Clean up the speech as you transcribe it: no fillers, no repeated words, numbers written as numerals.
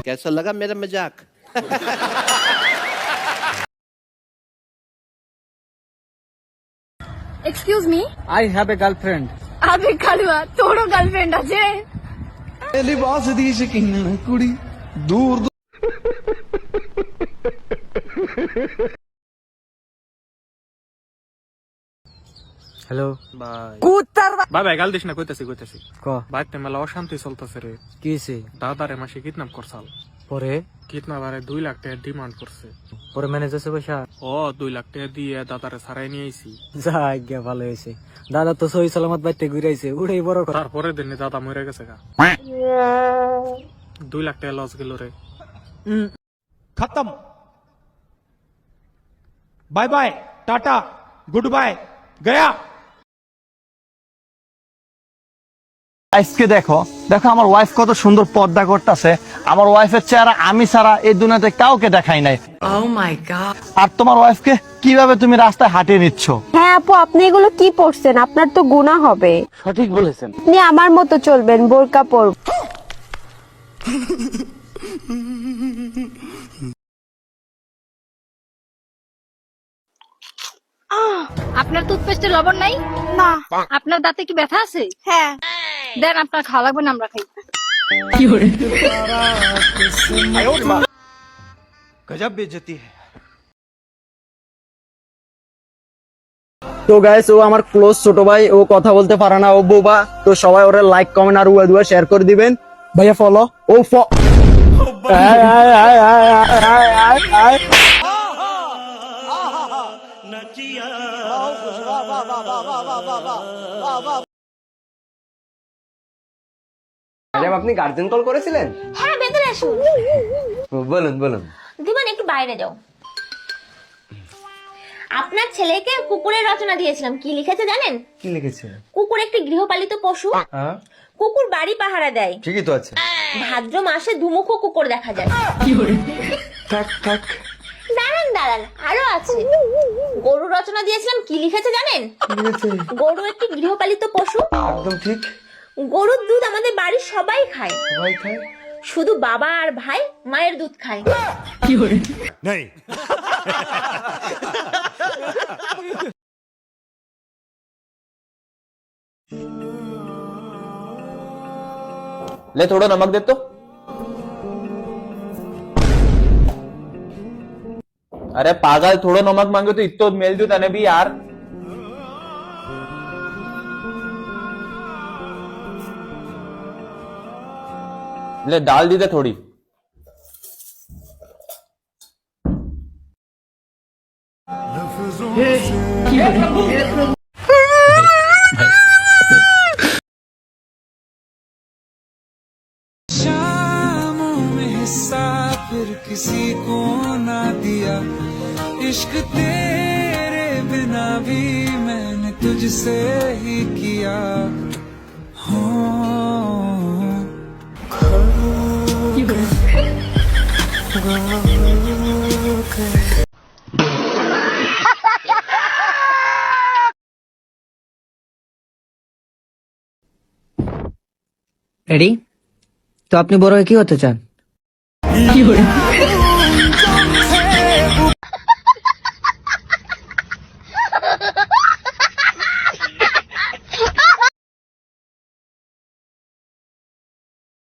कैसा लगा मेरा मजाक? Excuse me, I have a girlfriend. আবে কালুয়া তোরও গার্লফ্রেন্ড আছে? लिबास दी शकीन कुड़ी दूर হ্যালো भाई কুত্তার ভাই ভাই গাল দিস না, কইতাছি ক বাইতে মেলা অশান্তি চলতেছে রে। কি হইছে দাদারে মাসে কিডন্যাপ করছাল, পরে কিডন্যাপারে 2 লাখ টাকা ডিমান্ড করছে। পরে ম্যানেজার সে পয়সা 2 লাখ টাকা দিয়ে দাদারে সারাই নিয়ে আইছি। যাই ভালো হয়েছে, দাদা তো সহি সালামত বাইতে ঘুরে আইছে, ওটাই বড় কথা। তারপরে দিনে দাদা মরে গেছে গা। 2 লাখ টাকা লস গেল রে। खत्म bye bye tata goodbye गया। আজকে দেখো দেখো আমার ওয়াইফ কত সুন্দর পর্দা করতেছে। আমার ওয়াইফের চেহারা আমি ছাড়া এই দুনিয়াতে কাউকে দেখাই নাই। আর তোমার ওয়াইফকে কিভাবে তুমি রাস্তায় হাঁটিয়ে নিচ্ছ? হ্যাঁ আপু, আপনি এগুলো কি পড়ছেন? আপনার তো গুনাহ হবে। সঠিক বলেছেন। আপনি আমার মতো চলবেন, বোরকা পরবেন। আপনার টুথপেস্টে লবণ নাই? না। আপনার দাঁতে কি ব্যথা আছে? হ্যাঁ। দেন, আপনার খাওয়া লাগবে না, আমরা খাই। गजब बेइज्जती है। তো গাইস, ও আমার ক্লোজ ছোট ভাই, ও কথা বলতে পারে না, ও বোবা। তো সবাই ওরে লাইক কমেন্ট আর উয়া শেয়ার করে দিবেন। ভাইয়া ফলো ও ম্যাডাম, আপনি গার্জেন কল করেছিলেন? হ্যাঁ, ভেতরে আসুন। বলুন বলুন। দিবান, একটু বাইরে যাও। আপনার ছেলেকে কুকুরের রচনা দিয়েছিলাম, কি লিখেছে জানেন? কি লিখেছে? কুকুর একটি গৃহপালিত পশু। হ্যাঁ, কুকুর বাড়ি পাহারা দেয়। ঠিকই তো আছে। ভাদ্র মাসে দুমুখ কুকুর দেখা যায়। থাক থাক। দাঁড়ান দাঁড়ান, আরো আছে। গরু রচনা দিয়েছিলাম, কি লিখেছে জানেন? গরু একটি গৃহপালিত পশু। একদম ঠিক। গরুর দুধ আমাদের বাড়ির সবাই খায়, সবাই খায়। শুধু বাবা আর ভাই মায়ের দুধ খায়। नहीं ले थोड़ा नमक दे तो। अरे पागल, थोड़ा नमक मांगे तो इतो मेल दू तने भी यार। ले डाल दी थे थोड़ी। शामों में हिस्सा फिर किसी को ना दिया, इश्क तेरे बिना भी मैंने तुझसे ही किया। রেডি? তো আপনি বড় হয়ে কি হতে চান?